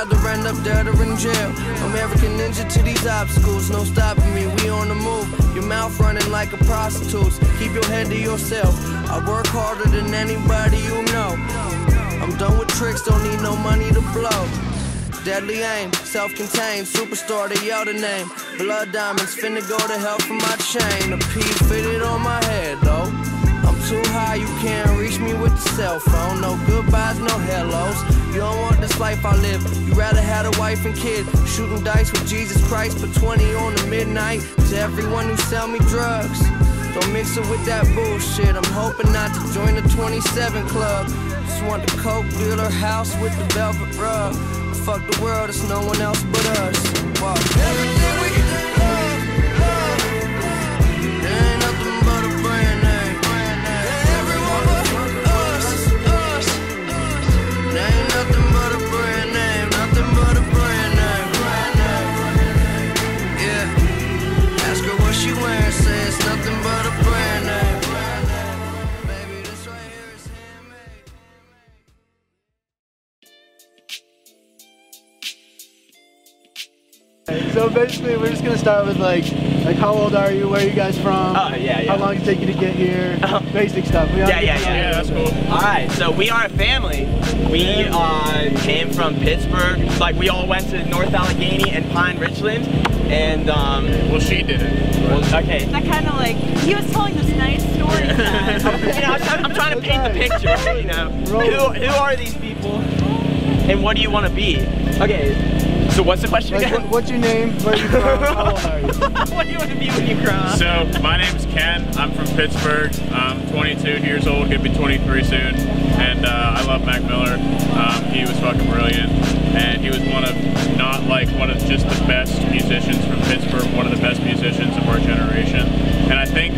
rather end up dead or in jail. American ninja to these obstacles, no stopping me, we on the move. Your mouth running like a prostitute's, keep your head to yourself. I work harder than anybody you know. I'm done with tricks, don't need no money to blow. Deadly aim, self-contained, superstar, they yell the name. Blood diamonds, finna go to hell for my chain. A P fitted on my head though. I'm too high, you can't reach me with the cell phone. No goodbyes, no hellos. You don't want this life I live. You rather had a wife and kid. Shooting dice with Jesus Christ, but 20 on the midnight. To everyone who sell me drugs, don't mix it with that bullshit. I'm hoping not to join the 27 club. Just want the coke dealer house with the velvet rug. Fuck the world, it's no one else but us. Wow. Everything we love, there ain't nothing but a brand name. Everyone but us. There ain't nothing but a brand name, nothing but a brand name. Yeah. Ask her what she wearing, say it's nothing but a brand name. Baby, this right here is handmade. So basically, we're just gonna start with like how old are you? Where are you guys from? Oh yeah. How long did it take you to get here? Basic stuff. Yeah, that's cool. All right, so we are a family. We came from Pittsburgh. Like we all went to North Allegheny and Pine Richland, and well, she didn't. Well, okay. That kind of like he was telling this nice story. You know, I'm trying to paint the picture. You know, who are these people, and what do you want to be? Okay. So what's the question again? What's your name? Where are you from? How old are you? What do you want to be when you grow up? So my name's Ken. I'm from Pittsburgh. I'm 22 years old. Gonna be 23 soon. And I love Mac Miller. He was fucking brilliant. And he was one of just the best musicians from Pittsburgh. One of the best musicians of our generation. And I think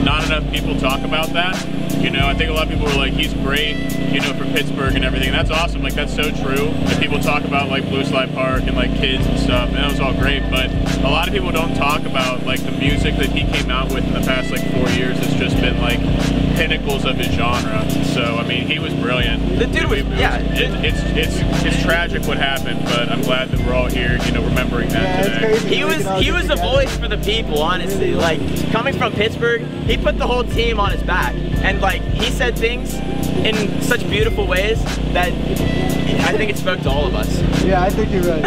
not enough people talk about that. You know, I think a lot of people are like, he's great, you know, for Pittsburgh and everything. And that's awesome. Like, that's so true. And people talk about like Blue Slide Park and like kids and stuff, and that was all great. But a lot of people don't talk about like the music that he came out with in the past like 4 years. It's just been like pinnacles of his genre. So I mean, he was brilliant. The dude was, yeah. It's tragic what happened, but I'm glad that we're all here, you know, remembering that today. He was a voice for the people, honestly. Like coming from Pittsburgh, he put the whole team on his back, and like he said things in such beautiful ways that I think it spoke to all of us. Yeah, I think you're right.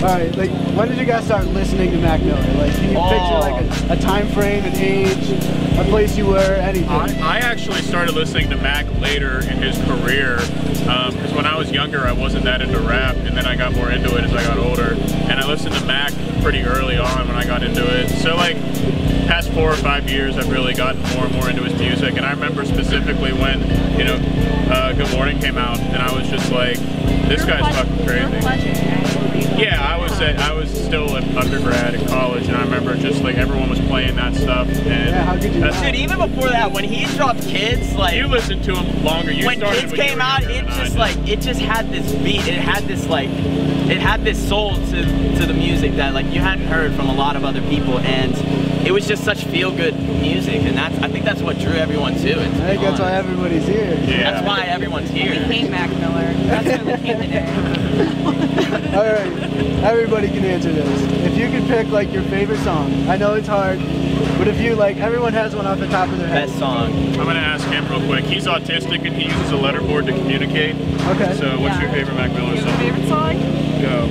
Alright, like when did you guys start listening to Mac Miller? Like can you picture like a time frame, an age, a place you were, anything? I actually started listening to Mac later in his career, because when I was younger I wasn't that into rap, and then I got more into it as I got older. And I listened to Mac pretty early on when I got into it. So like past 4 or 5 years I've really gotten more and more into his music. And I remember specifically when, you know, Good Morning came out, and I was just like, this guy's fucking crazy. Yeah, I was still an undergrad in college, and I remember just like everyone was playing that stuff. And yeah, how could you dude, even before that, when he dropped Kids, like you listened to him longer. When Kids came out, it just had this beat. It had this like, it had this soul to the music that like you hadn't heard from a lot of other people, and it was just such feel-good music, and I think that's what drew everyone to it. I think that's why everybody's here. Yeah. That's why everyone's here. We hate Mac Miller. That's why we came today. All right, everybody can answer this. If you could pick like your favorite song, I know it's hard, but if you like, everyone has one off the top of their head. Best song. I'm gonna ask him real quick. He's autistic and he uses a letterboard to communicate. Okay. So what's your favorite Mac Miller song? Your favorite song? Go.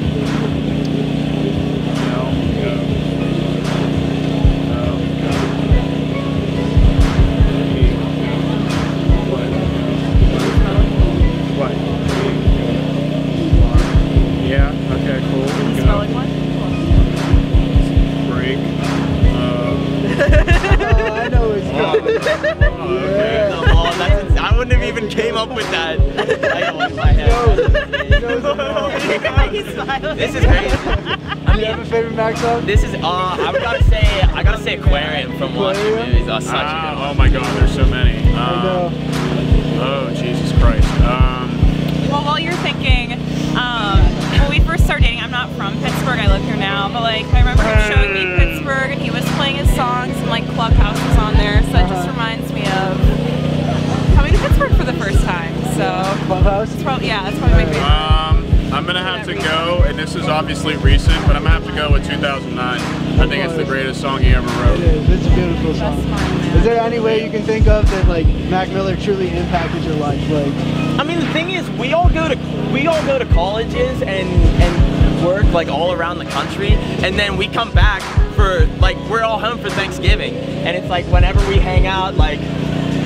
I wouldn't have even came up with that title in my head. This is crazy. Do you have a favorite Mac song? This is I gotta say Aquarium from watching movies. Such a good one. Oh my God, there's so many. Oh Jesus Christ. Well, while you're thinking, when we first started dating, I'm not from Pittsburgh, I live here now, but like I remember him showing me Pittsburgh, and he was playing his songs, and like Clubhouse was on there, so it just reminds me of coming to Pittsburgh for the first time. So Clubhouse? it's probably, yeah, that's probably my favorite. I'm gonna have to go, and this is obviously recent, but I'm gonna have to go with 2009. I think it's the greatest song he ever wrote. It is. It's a beautiful song. Is there any way you can think of that like Mac Miller truly impacted your life? Like, I mean, the thing is, we all go to colleges and work like all around the country, and then we come back for like we're all home for Thanksgiving, and it's like whenever we hang out, like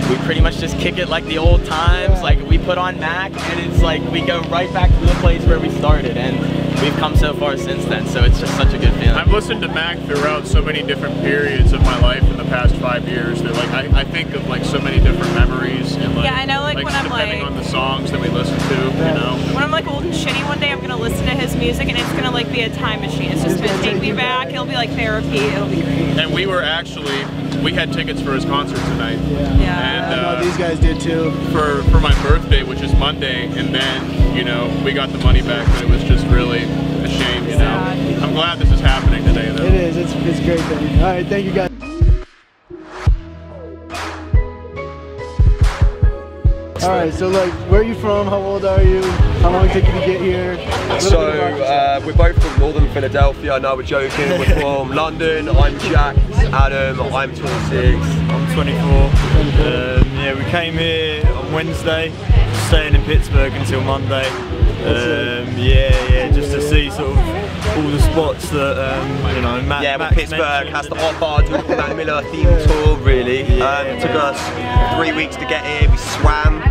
we pretty much just kick it like the old times. Like we put on Mac, and it's like we go right back to the place where we started, and we've come so far since then. So it's just such a good feeling. I've listened to Mac throughout so many different periods of my life in the past 5 years that like I think of like so many different memories and like, yeah, I know, like when I'm depending like on the songs that we listen to, you know. When I'm like old and shitty one day, I'm gonna listen to his music and it's gonna like be a time machine. It's just gonna take me back. It'll be like therapy. It'll be great. And we had tickets for his concert tonight. Yeah. And I know these guys did too. for my birthday, which is Monday, and then, you know, we got the money back, but it was just really a shame, you know. I'm glad this is happening today, though. It is. It's great. Thing. All right, thank you guys. All right, so like, where are you from? How old are you? How long did it take you to get here? So we're both from Northern Philadelphia. No, we're joking. We're from London. I'm Jack. Adam. I'm 26. I'm 24. Yeah, we came here on Wednesday, staying in Pittsburgh until Monday. Yeah, just to see sort of all the spots that you know. Well, Pittsburgh has to offer doing the Mac Miller themed tour. Really, it took us 3 weeks to get here. We swam.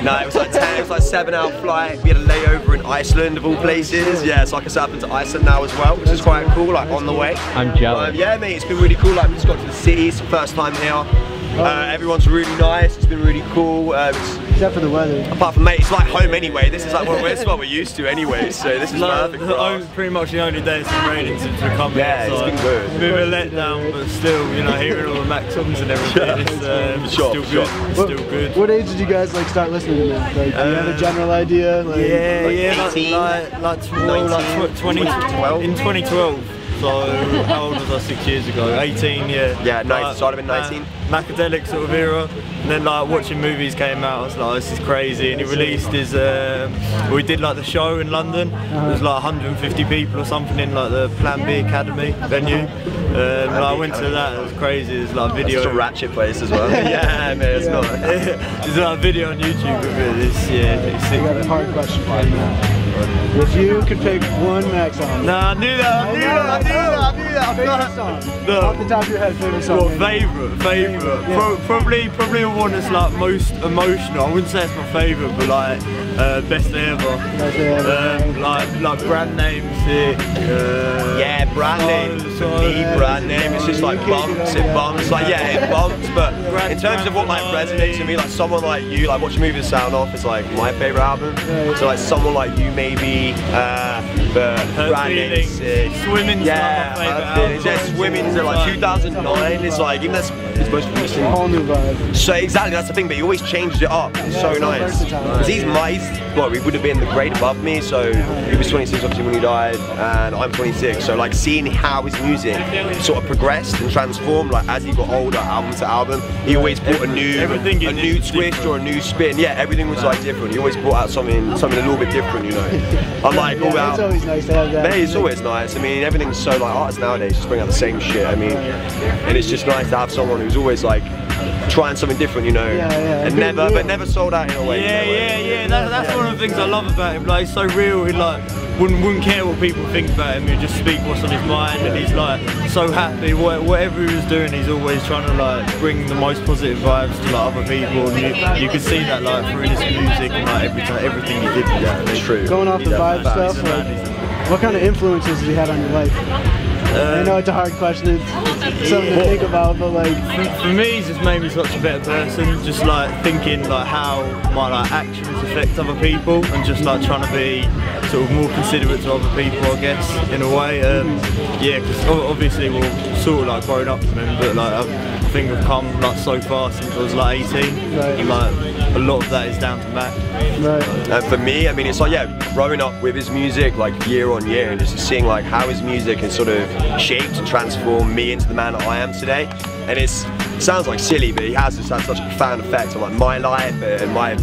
No, it was like 10. It was like a 7-hour flight. We had a layover in Iceland, of all places. Yeah, so I can set up into Iceland now as well, which is quite cool. Like on the way. I'm jealous. Yeah, mate, it's been really cool. Like we just got to the city. It's the first time here. Everyone's really nice. It's been really cool. Except for the weather. Apart from, mate, it's like home anyway. This is like this is what we're used to anyway. So this is perfect for us. Pretty much the only day it's been raining since we come here. Yeah, it's been good. A bit of a letdown, but still, you know, hearing all the Mac songs and everything, it's still good. It's still good. What age did you guys like start listening to Mac? Like, do you have a general idea? Like, like 2012. In 2012. So how old was I? 6 years ago? 18, yeah. Yeah, no, started in 19. Macadelic sort of era, and then like watching movies came out, I was like, this is crazy. And he released his, we did like the show in London. There was like 150 people or something in like the Plan B Academy venue. Like, I went to that, it was crazy. There's like a video. It's such a ratchet place as well. Yeah, man, it's not. There's like a video on YouTube of it. It's I got a hard question for you now. If you could pick one Mac song. Nah, I knew that. I knew that. Favorite song? No. Off the top of your head, favorite song? Well, favourite. Yeah. Probably the one that's like most emotional. I wouldn't say it's my favourite, but like best day ever. Best day ever. Like brand name sick. Yeah, brand name. Brand name. It's just like bumps. It bumps. Like yeah, it bumps. But in terms of what like resonates with me, like someone like you, like watching movies sound off is like my favourite album. So like someone like you maybe. But brand name sick. Swimming's yeah, my favourite album. Yeah, Swimming's like 2009. It's like even that's his most recent. A whole new vibe. So exactly, that's the thing. But he always changes it up. It's so nice. Because he would have been the grade above me. So he was 26 obviously when he died, and I'm 26. So like seeing how his music sort of progressed and transformed, like as he got older, album to album, he always brought a new twist or a new spin. Yeah, everything was like different. He always brought out something a little bit different, you know. I'm like all out. It's always nice to have that. Mate, it's always nice. I mean, everything's so like artists nowadays just bring out the same shit. I mean, and it's just nice to have someone who's always like trying something different, you know, and never sold out in a way. Yeah. That's one of the things I love about him. Like, he's so real. He like wouldn't care what people think about him. He'd just speak what's on his mind, and he's like so happy. Whatever he was doing, he's always trying to like bring the most positive vibes to like other people. And you could see that like through his music and like everything he did. Yeah, that's true. Going off the vibe stuff, like, what kind of influences has he had on your life? I know it's a hard question, it's something to think about, but like... For me, he's just made me such a better person, just like thinking like how my like actions affect other people, and just like trying to be sort of more considerate to other people, I guess, in a way. Yeah, because obviously we're sort of like grown up from him, but like I think I've come like so far since I was like 18, and like a lot of that is down to Mac. And for me, I mean, it's like, yeah, growing up with his music like year on year, and just seeing like how his music has sort of shaped and transformed me into the man that I am today. And it's sounds like silly, but he has just had such a profound effect on like my life and my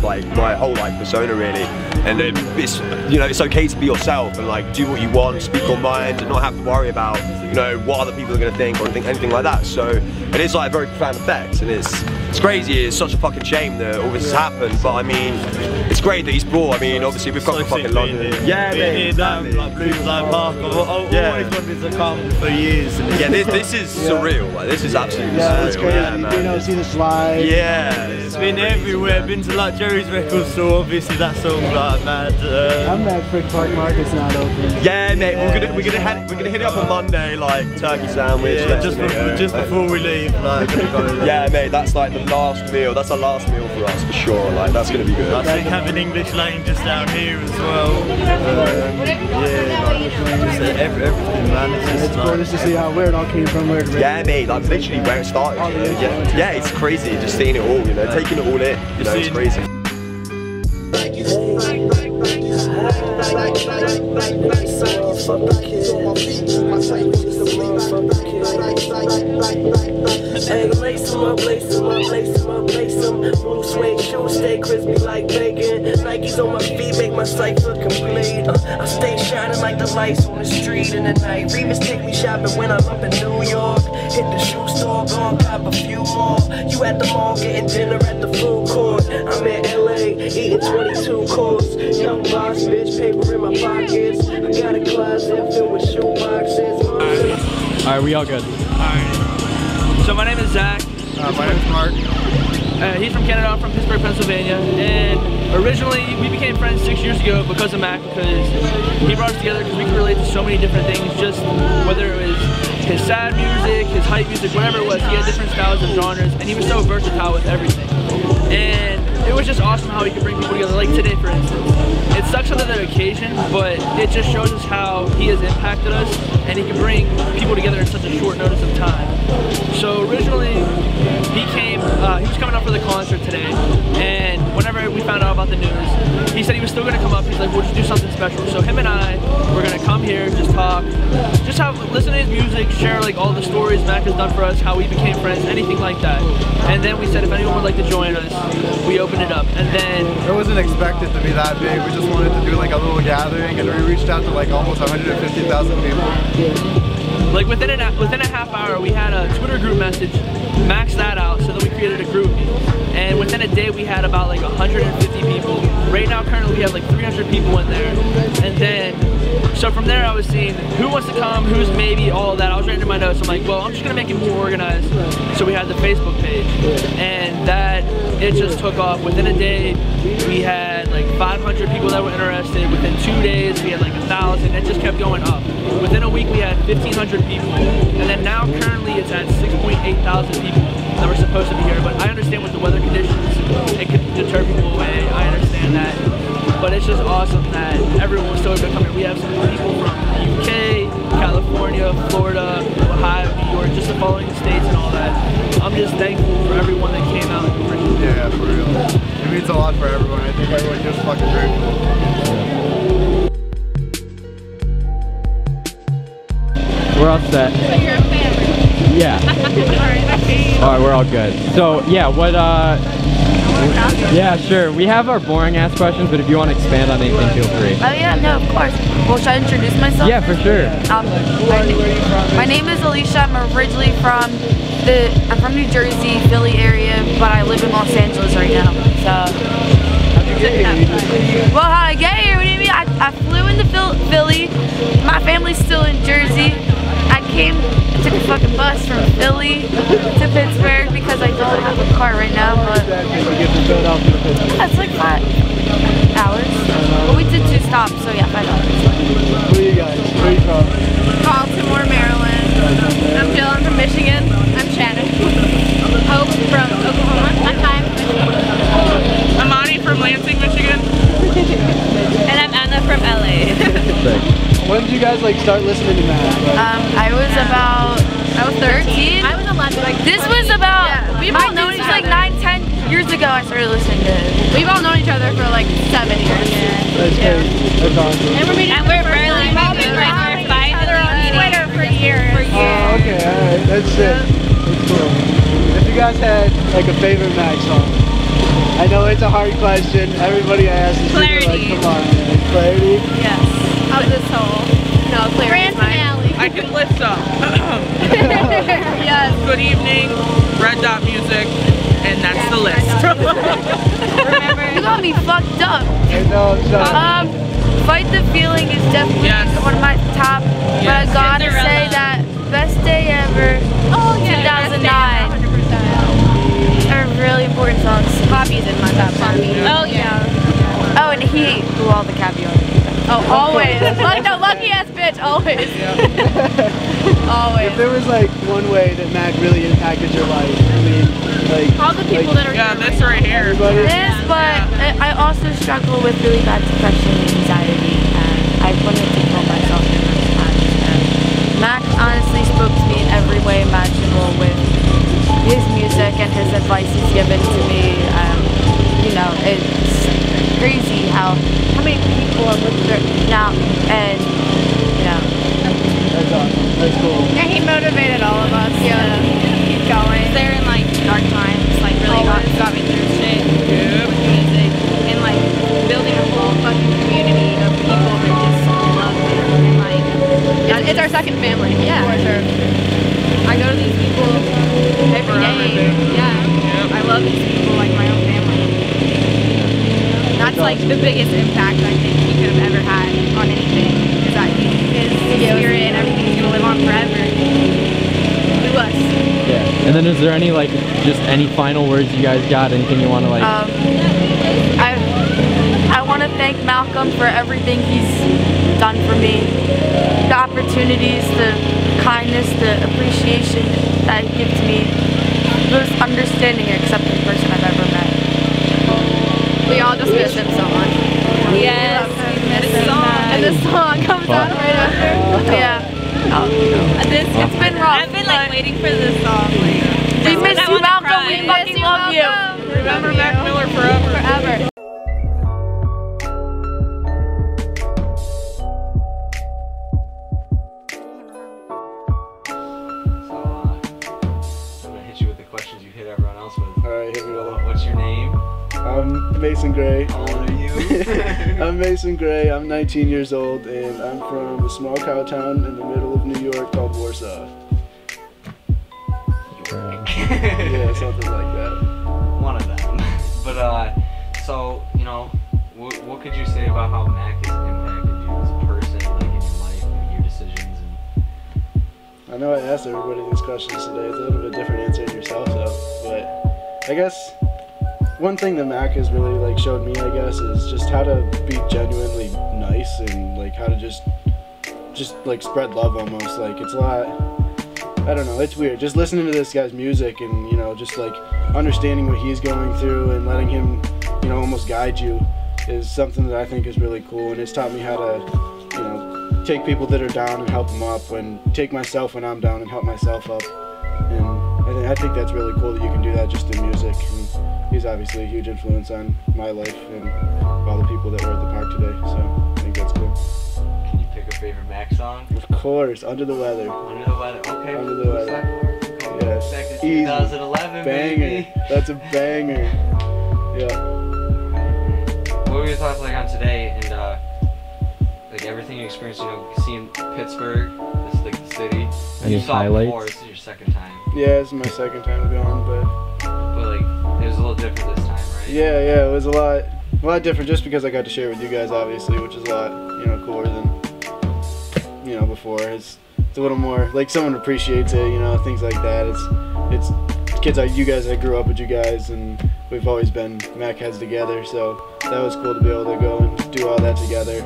whole like persona really. And it's, you know, it's okay to be yourself and like do what you want, speak your mind, and not have to worry about, you know, what other people are going to think or anything like that. So it is like a very profound effect, and it's crazy. It's such a fucking shame that all this has happened, but I mean, it's great that he's brought. I mean, obviously we've got to fucking London. Yeah, exactly. Like Blues Live Park. I've always wanted to come for years. Yeah, this is surreal. Like, this is absolutely surreal. That's great. Yeah, man. You know, see this live. Yeah, it's been everywhere. Been to like Jerry's record store. Obviously, that song like mad. I'm mad Frick Park Market's not open. Yeah, mate. We're gonna hit it up on Monday, like turkey sandwich. Yeah, just before we leave, like gonna go. Yeah, mate. That's like the last meal. That's the last meal for us for sure. Like that's gonna be good. I think having English Lane just down here as well. Yeah, like just everything, man. It's cool just to see how where it all came from. Yeah, mate. Like literally where it started. Yeah, it's crazy. Just seeing it all. You know, taking it all in. You know, it's crazy. Hey, lace 'em up, lace 'em up, lace 'em up, lace 'em. Blue suede shoes stay crispy like bacon. Nikes on my feet make my sight look complete. I stay shining like the lights on the street in the night. Remus take me shopping when I'm up in New York. Hit the shoe store, gone cop a few more. You at the mall getting dinner at the food court. I'm in LA eating 22 course. Young boss, bitch, paper in my pockets. I got a closet filled with shoe boxes. Alright, we all good. So my name is Zach. My name's Mark. He's from Canada, I'm from Pittsburgh, Pennsylvania, and originally we became friends 6 years ago because of Mac, because he brought us together because we could relate to so many different things, just whether it was his sad music, his hype music, whatever it was. He had different styles and genres, and he was so versatile with everything. And it was just awesome how he could bring people together, like today for instance. It sucks on the occasion, but it just shows us how he has impacted us, and he can bring people together in such a short notice of time. So originally, he was coming up for the concert today, and whenever we found out about the news, he said he was still gonna come up. He's like, we'll just do something special. So him and I, we're gonna come here, just talk, listen to his music, share like all the stories Mac has done for us, how we became friends, anything like that. And then we said if anyone would like to join us, we opened it up. And then it wasn't expected to be that big. We just wanted to do like a little gathering, and we reached out to like almost 150,000 people. Like within a half hour, we had a Twitter group message, maxed that out, so then we created a group. And within a day, we had about like 150 people. Right now, currently, we have like 300 people in there. And then, so from there, I was seeing who wants to come, who's maybe, all of that. I was writing in my notes. I'm like, well, I'm just gonna make it more organized. So we had the Facebook page, and that it just took off. Within a day, we had like 500 people that were interested. Within 2 days, we had like 1,000. It just kept going up. Within a week, we had 1,500 people, and then now currently it's at 6.8 thousand people that were supposed to be here. But I understand with the weather conditions, it could deter people away. I understand that, but it's just awesome that everyone was still able to come here. We have some people from the UK, California, Florida, Ohio, New York, just the following states and all that. I'm just thankful for everyone that came out. Yeah, for real. It means a lot for everyone. I think everyone just fucking grateful. We're all set. So you're a fan? Yeah. Alright, we're all good. So, yeah, yeah, sure. We have our boring ass questions, but if you want to expand on anything, feel free. Oh yeah, no, of course. Well, should I introduce myself? Yeah, for sure. My name is Alicia. I'm originally from New Jersey, Philly area, but I live in Los Angeles right now. So. Well, how I get here? What do you mean? I flew into Philly. My family's still in Jersey. I took a fucking bus from Philly to Pittsburgh because I don't have a car right now, but that's like 5 hours. But we did 2 stops, so yeah, 5 hours. Who are you guys? Where are you from? Baltimore, Maryland. I'm Jill, I'm from Michigan. I'm Shannon. Hope from Oklahoma. I'm Kai. I'm Ani from Lansing, Michigan. And I'm Anna from LA. When did you guys like start listening to Mac? I was 13. I was 11. Like this was about we've all known each other like 9-10 years ago. I started listening to it. We've all known each other for like 7 years. That's great. That's awesome. And we're barely meeting on Twitter for years. Oh, okay, alright. That's it. That's cool. If you guys guys had like a favorite Mac song? I know it's a hard question. Everybody I ask is like, come on, man. Clarity? Yes. Of this whole. No, Clarity is mine. I can list some. Yes. Good Evening, Red Dot Music, and that's the list. Remember? You got me fucked up. I know, I'm sorry. Fight the Feeling is definitely one of my top. But I gotta say that Best Day Ever, 2009. Are really important songs. Poppy's in my top 10. Oh yeah. Oh, and Heat, who all the caviar. Oh, always. No, lucky ass bitch, always. Always. If there was like one way that Mac really impacted your life, I mean, like all the people that are this right here. This, but I also struggle with really bad depression and anxiety, and I wanted to kill myself numerous times. And Mac honestly spoke to me in every way imaginable with his music and his advice he's given to me. You know, it's crazy how many people are living there now, and you know. That's awesome. That's cool. And he motivated all of us to keep going. They're in like dark times, like really got me through shit with music, and like building a whole fucking community of people that just love it, and like it's our second family. Yeah, for sure. I go to these people every day. Yeah, I love these people like my own family. That's like the biggest impact I think he could have ever had on anything, is that his spirit and everything's gonna live on forever. Through us. Yeah. And then is there any like just any final words you guys got? Anything you want to like? I want to thank Malcolm for everything he's done for me. The opportunities, the kindness, the appreciation that he gives me. The most understanding and accepting person I've ever met. We all just miss him so much. Yes, we miss him. And the song comes on right after. Yeah. It's been rough. I've been like waiting for this song. We miss you, Malcolm. We fucking love you. Remember Mac Miller forever. Forever. I'm gonna hit you with the questions you hit everyone else with. Alright, hit me with it. What's your name? I'm Mason Gray. How old are you? I'm Mason Gray. I'm 19 years old, and I'm from a small cow town in the middle of New York called Warsaw. Yeah, something like that. One of them. But so you know, what could you say about how Mac has impacted you as a person, like in your life and your decisions? And I know I asked everybody these questions today. It's a little bit different answering yourself, though. But I guess one thing that Mac has really like showed me, I guess, is just how to be genuinely nice and like how to just like spread love almost. Like it's a lot. I don't know, it's weird. Just listening to this guy's music and, you know, just like understanding what he's going through and letting him, you know, almost guide you is something that I think is really cool. And it's taught me how to, you know, take people that are down and help them up, and take myself when I'm down and help myself up. And I think that's really cool that you can do that just in music. And he's obviously a huge influence on my life and all the people that were at the park today. So I think that's cool. can you pick a favorite Mac song? Of course, Under the Weather. Under the Weather. Okay. Under the Weather. Yes. Back to Easy. 2011, Banger. baby. That's a banger. Yeah. What were your thoughts like on today and like everything you experienced? You know, seeing Pittsburgh, this is like the city. Any you saw it highlights? before. This is your second time. Yeah, this is my second time going, But like, it was a little different this time, right? yeah, it was a lot different just because I got to share it with you guys, obviously, which is a lot, you know, cooler than, you know, before. It's a little more like someone appreciates it, you know, things like that. It's kids like you guys. I grew up with you guys, and we've always been Mac heads together, so that was cool to be able to go and do all that together.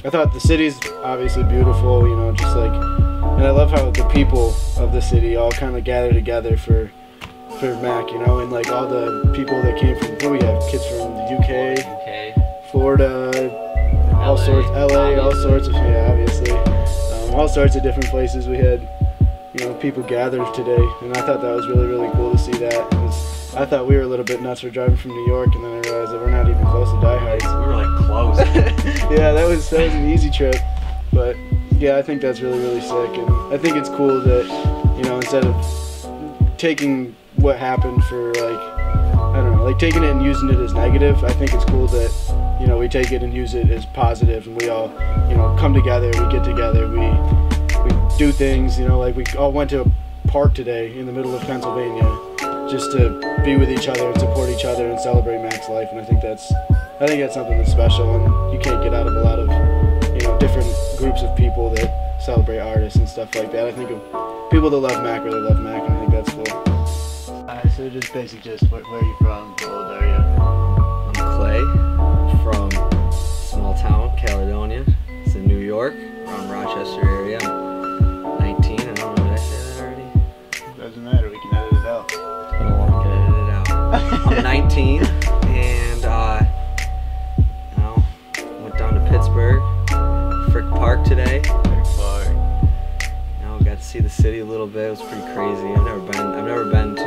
I thought the city's obviously beautiful, you know, just like, and I love how the people of the city all kind of gather together for Mac, you know, and like all the people that came from, we have kids from the UK, Florida, all sorts, LA, all sorts of, yeah, obviously, all sorts of different places. We had, you know, people gathered today, and I thought that was really, really cool to see that. I thought we were a little bit nuts for driving from New York, and then I realized that we're not even close to Die Heights. We were like close. Yeah, that was an easy trip, but yeah, I think that's really, really sick, and I think it's cool that, you know, instead of taking what happened for like, I don't know, like taking it and using it as negative. I think it's cool that, you know, we take it and use it as positive, and we all, you know, come together, we get together, we do things, you know, like we all went to a park today in the middle of Pennsylvania just to be with each other and support each other and celebrate Mac's life. And I think that's something that's special, and you can't get out of a lot of, you know, different groups of people that celebrate artists and stuff like that. I think of people that love Mac really love Mac, and I think that's cool. So just basically just where are you from? How old are you? I'm Clay from small town, Caledonia. It's in New York, around Rochester area. I'm 19. I don't know, did I say that already? Doesn't matter, we can edit it out. It's been a long time. Edit it out. I'm 19 and you know, went down to Pittsburgh, Frick Park today. Got to see the city a little bit. It was pretty crazy. I've never been to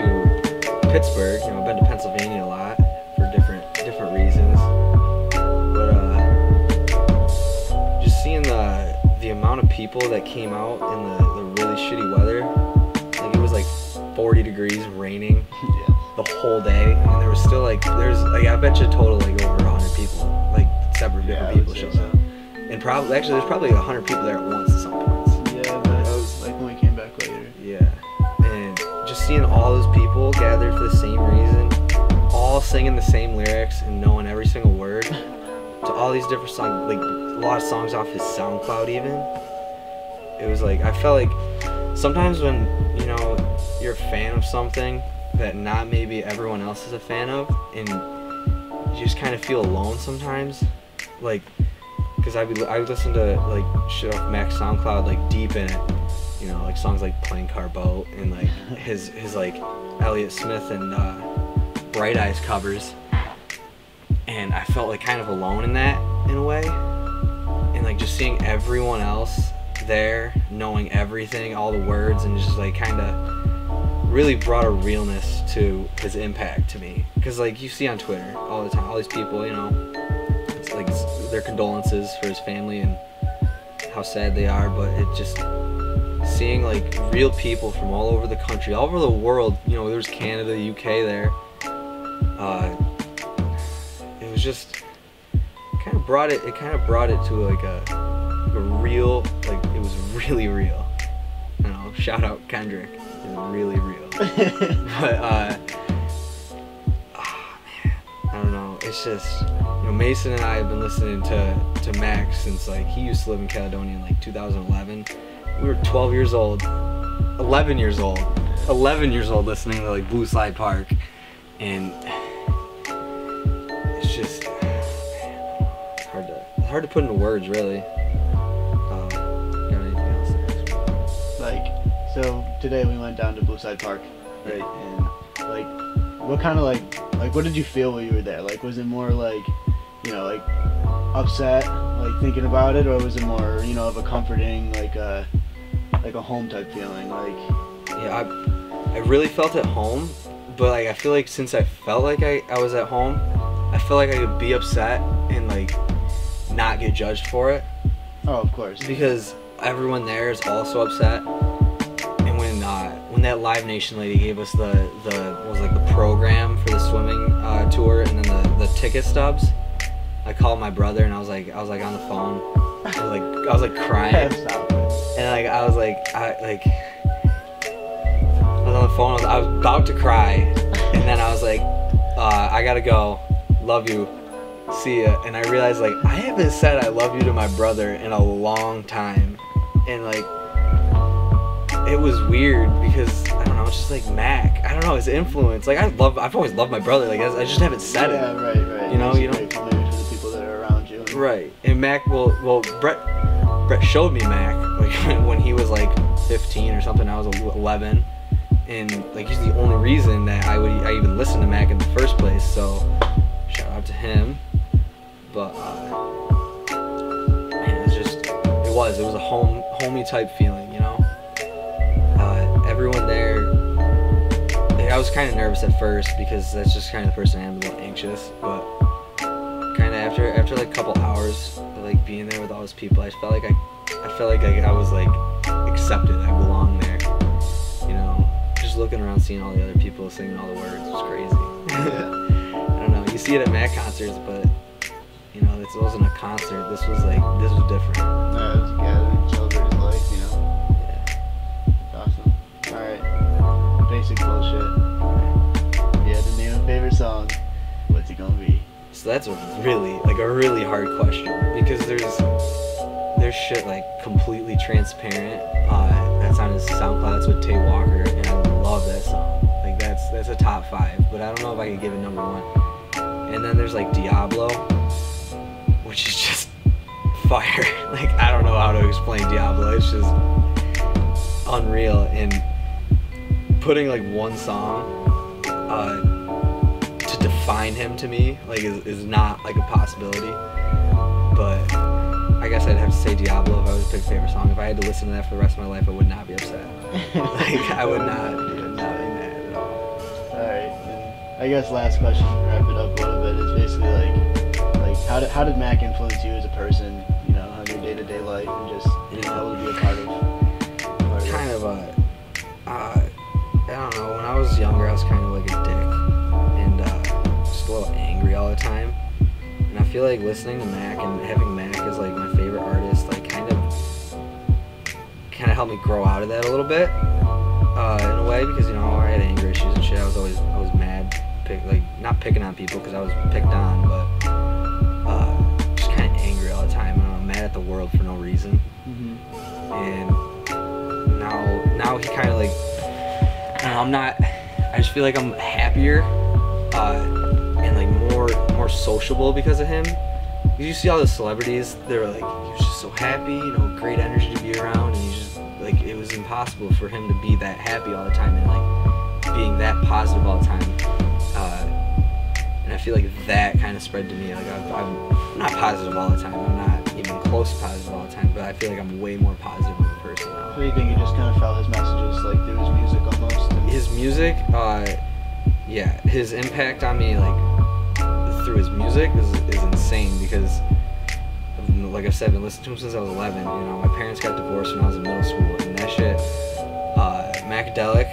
Pittsburgh. You know, I've been to Pennsylvania a lot for different reasons. But just seeing the amount of people that came out in the really shitty weather. Like it was like 40 degrees, raining the whole day, and there was still like I bet you total like over 100 people, like separate different people showed up. And probably actually there's probably 100 people there at once at some points. Yeah, and just seeing all those people gathered for the same reason, all singing the same lyrics and knowing every single word to all these different songs, like a lot of songs off his SoundCloud even. It was like, I felt like sometimes when, you know, you're a fan of something that not maybe everyone else is a fan of, and you just kind of feel alone sometimes, like, because I would listen to like shit off Mac's SoundCloud, like deep in it. You know, like songs like Plane Car Boat and like his like Elliott Smith and Bright Eyes covers, and I felt like kind of alone in that in a way, and like just seeing everyone else there knowing everything, all the words, and just like kind of really brought a realness to his impact to me, because like you see on Twitter all the time, all these people, you know, it's like their condolences for his family and how sad they are, but it just seeing like real people from all over the country, all over the world, you know, there's Canada, UK there. It was just kind of brought it to like a real, like it was really real. I don't know, shout out Kendrick, it was really real. But oh man, I don't know, it's just, you know, Mason and I have been listening to Mac since like he used to live in Caledonia in like 2011. We were 12 years old, 11 years old listening to like Blue Slide Park, and it's just, it's hard to put into words really. Got anything else to ask? Like, so today we went down to Blue Slide Park, right? And like, what kind of like what did you feel when you were there? Like, was it more like, you know, like upset, like thinking about it, or was it more, you know, of a comforting, like a home type feeling? Like, yeah, I really felt at home, but like I feel like since I felt like I was at home, I felt like I could be upset and like not get judged for it. Oh, of course. Because everyone there is also upset. And when that Live Nation lady gave us the program for the swimming tour and then the ticket stubs, I called my brother and I was like on the phone. I was like crying. And like I was on the phone, I was about to cry, and then I was like, I gotta go, love you, see ya. And I realized like I haven't said I love you to my brother in a long time, and like it was weird because I don't know, it's just like Mac, I don't know, his influence, like I've always loved my brother, like I just haven't said it. Yeah, right. You know, maybe for the people that are around you. Right, and Mac Brett showed me Mac like when he was like 15 or something. I was 11, and like he's the only reason that I even listened to Mac in the first place. So shout out to him. But man, it was a homey type feeling, you know. Everyone there. I was kind of nervous at first because that's just kind of the person I am, a little anxious, but kind of after like a couple hours of like being there with all those people, I felt like I was like accepted. I belonged there, you know. Just just looking around, seeing all the other people singing all the words was crazy. I don't know. You see it at Mac concerts, but you know, this wasn't a concert. This was different. Yeah, it was a gathering, celebrating life, you know. Yeah. Awesome. All right. Basic bullshit. Yeah, the name of favorite song. What's it gonna be? So that's a really hard question because there's shit like completely transparent. That's on his SoundCloud. That's with Tay Walker, and I love that song. Like that's a top 5, but I don't know if I could give it number 1. And then there's like Diablo, which is just fire. Like I don't know how to explain Diablo. It's just unreal. And putting like one song to define him to me like is not like a possibility. But I guess I'd have to say Diablo if I was to pick a favorite song. If I had to listen to that for the rest of my life, I would not be upset. Like I would not be mad at all. Alright, and I guess last question to wrap it up a little bit is basically like how did Mac influence you as a person, you know, on your day-to-day life and just being able to be a part of kind of I don't know, when I was younger I was kind of like a dick and just a little angry all the time. And I feel like listening to Mac and having Mac as like my favorite artist, like kind of helped me grow out of that a little bit, in a way, because you know I had anger issues and shit. I was mad, not picking on people because I was picked on, but just kind of angry all the time. And I'm mad at the world for no reason. And now he kind of like, I don't know, I just feel like I'm happier. And like more sociable because of him. You see all the celebrities, they're like, he was just so happy, you know, great energy to be around, and he's just like, it was impossible for him to be that happy all the time and like being that positive all the time. And I feel like that kind of spread to me. Like I'm not positive all the time. I'm not even close to positive all the time, but I feel like I'm way more positive of a person now. So you think you just kind of felt his messages like through his music almost? His music, yeah, his impact on me, like through his music, is insane because, like I said, I've been listening to him since I was 11. You know, my parents got divorced when I was in middle school, and that shit, Macadelic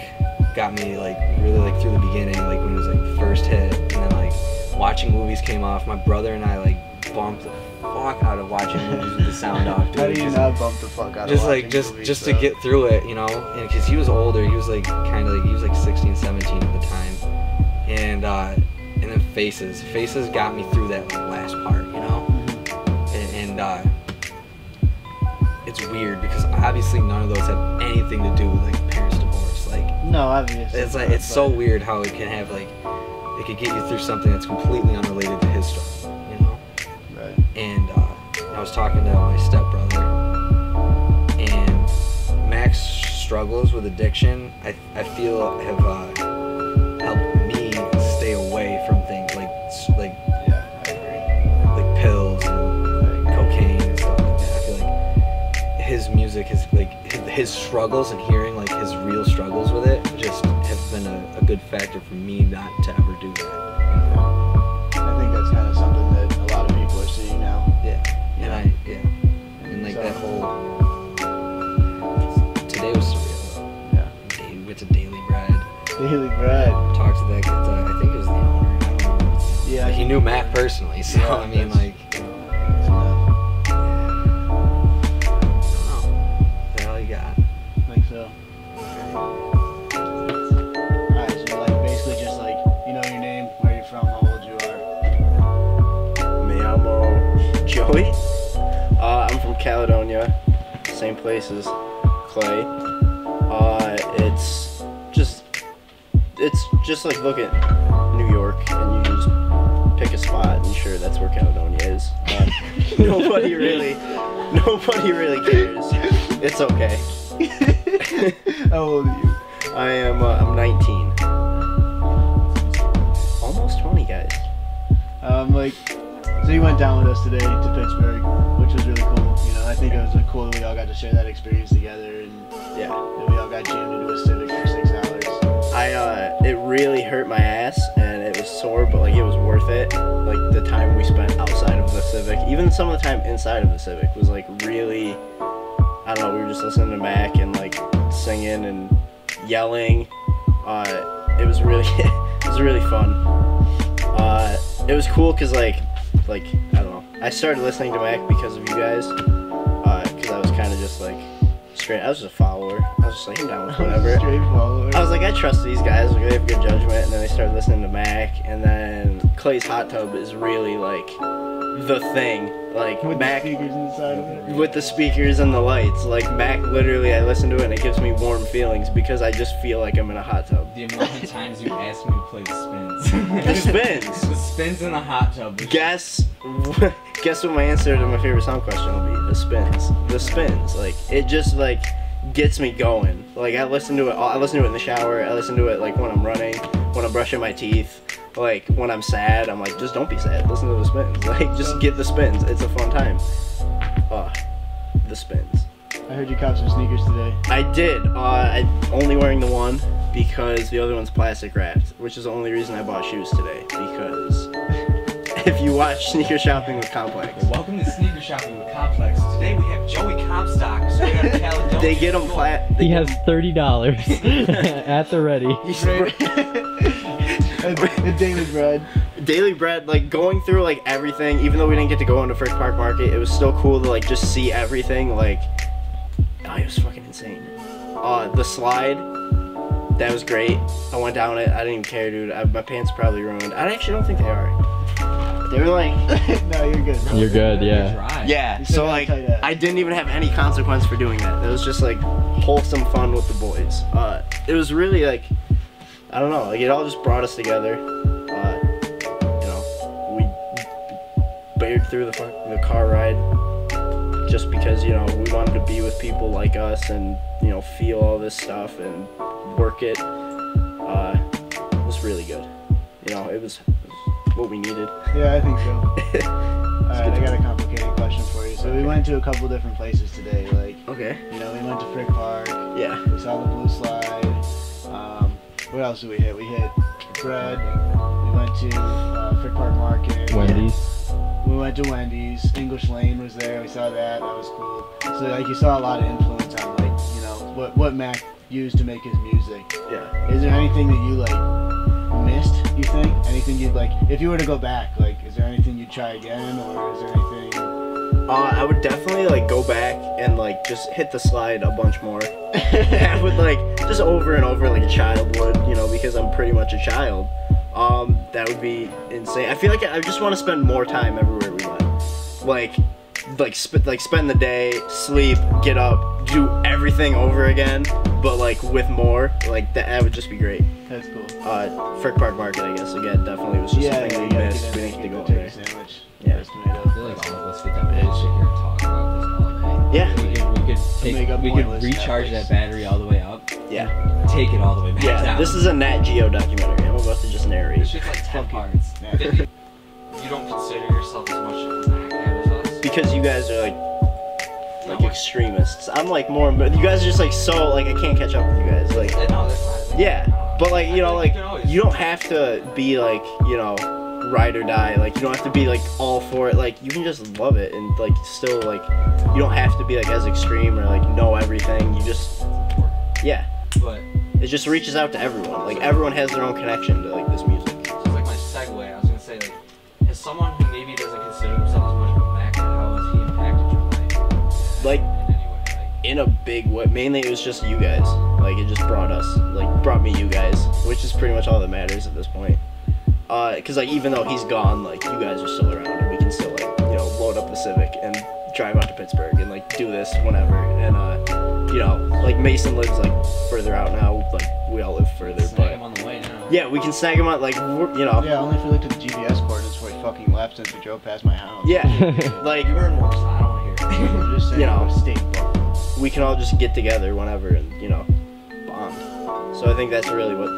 got me like really like through the beginning, like when it was like first hit, and then like watching movies came off. My brother and I like bumped the fuck out of watching movies with the sound off. Dude. How do you not bump the fuck out of watching movies, just to get through it, you know? And because he was older, he was like kind of like, he was like 16, 17 at the time. And then Faces got me through that like, last part, you know? And it's weird because obviously none of those have anything to do with like parents' divorce. Like, no, obviously. It's like, it's so weird how it can have like, it could get you through something that's completely unrelated to his struggle, you know? Right. And I was talking to my stepbrother, and Mac's struggles with addiction, I feel have helped me stay away from things like yeah, I agree. Like pills and cocaine and stuff like that. I feel like his music is like his struggles and hearing like his real struggles with it just have been a good factor for me not to ever do that. I think that's kind of something that a lot of people are seeing now. Yeah. And like so, that whole today was surreal though. Yeah. We went to Daily Bread. Daily Bread. Talked to that guy. I think it was the owner. I don't know. Yeah. Like, he knew Matt personally, so yeah, I mean like. I'm from Caledonia, same place as Clay. It's just like look at New York and you just pick a spot and sure that's where Caledonia is. Nobody really cares. It's okay. How old are you? I'm 19. Almost 20, guys. So you went down with us today to Pittsburgh, which was really cool. You know, I think it was cool that we all got to share that experience together, and yeah, that we all got jammed into a Civic for 6 hours. It really hurt my ass, and it was sore, but like it was worth it. Like the time we spent outside of the Civic, even some of the time inside of the Civic was like really, I don't know. We were just listening to Mac and like singing and yelling, It was really it was really fun. It was cool because like I don't know. I started listening to Mac because of you guys. Because I was kind of just like straight. I was just a follower. I was just like, I'm down with whatever. Straight follower. I was like, I trust these guys. Like, they have good judgment. And then I started listening to Mac, and then Clay's Hot Tub is really like the thing. Like with Mac the speakers inside of it. with the speakers and the lights. Like Mac, literally, I listen to it and it gives me warm feelings because I just feel like I'm in a hot tub. The amount of times you asked me to play the spins. The spins. The spins in the hot tub. Guess what my answer to my favorite song question will be? The spins. The spins. Like it just like gets me going. Like I listen to it in the shower. I listen to it like when I'm running, when I'm brushing my teeth. Like when I'm sad, I'm like, just don't be sad. Listen to the spins. Like just get the spins. It's a fun time. The spins. I heard you cop some sneakers today. I did. I'm only wearing the one because the other one's plastic wrapped, which is the only reason I bought shoes today. Because if you watch Sneaker Shopping with Complex. Welcome to Sneaker Shopping with Complex. Today we have Joey Comstock, straight out of Caledonia. They get them flat. He has $30 at the ready. And Daily Bread. Daily Bread, like going through like everything, even though we didn't get to go into Frick Park Market, it was still cool to like just see everything. Like, oh, it was fucking insane. The slide, that was great. I went down it. I didn't even care, dude. My pants probably ruined. I actually don't think they are. They were like, no, you're good. Bro. You're good, yeah. Yeah. So like, I didn't even have any consequence for doing that. It was just like wholesome fun with the boys. It was really like, I don't know, like it all just brought us together. You know, we bared through the car ride just because, you know, we wanted to be with people like us and, you know, feel all this stuff and work it. It was really good. You know, it was what we needed. Yeah, I think so. Alright, I got a complicated question for you. So we went to a couple different places today. Like, okay. You know, we went to Frick Park. Yeah. We saw the blue slide. What else did we hit? We hit Bread. We went to Frick Park Market. Wendy's. We went to Wendy's. English Lane was there. We saw that. That was cool. So like you saw a lot of influence on like, you know, what Mac used to make his music. Yeah. Is there anything that you like missed, you think? Anything you'd like, if you were to go back, like, is there anything you'd try again, or is there anything? I would definitely like go back and like just hit the slide a bunch more. I would like just over and over like a child would, you know, because I'm pretty much a child. That would be insane. I feel like I just want to spend more time everywhere we went. Like spend the day, sleep, get up, do everything over again, but like with more. Like that would just be great. That's cool. Frick Park Market, I guess. Again, definitely was just something we missed. We didn't get to go there. Yeah. I feel like all of us could definitely sit here and talk about this all day. Yeah. We could recharge that battery all the way up. Yeah. Take it all the way back down. Yeah. This is a Nat Geo documentary. I'm about to just narrate. It's just like 10 parts. You don't consider yourself as much of a Mac head as us? Because you guys are like extremists. I'm like more, but you guys are just like so like I can't catch up with you guys. Like no, that's not. Yeah, but like you know like you don't have to be like, you know, ride or die. Like you don't have to be like all for it. Like you can just love it and like still like you don't have to be like as extreme or like know everything. You just But it just reaches out to everyone. Like everyone has their own connection to like this music. So it's like my segue. I was gonna say like, as someone who maybe doesn't consider himself as much of a Mac head, how has he impacted your life? Like in a big way. Mainly it was just you guys. Like it just brought me you guys, which is pretty much all that matters at this point. Cause like even though he's gone, like you guys are still around and we can still like, you know, load up the Civic and drive out to Pittsburgh and like do this whenever. And you know, like Mason lives like further out now. Like we all live further, Snag him on the way now. Yeah, we can snag him out. Like you know. Yeah, only if we looked at the GPS coordinates before we fucking left since we drove past my house. Yeah, like you were in Warsaw. I don't want to hear it. I'm just saying, you know, state we can all just get together whenever and, you know, bond. So I think that's really what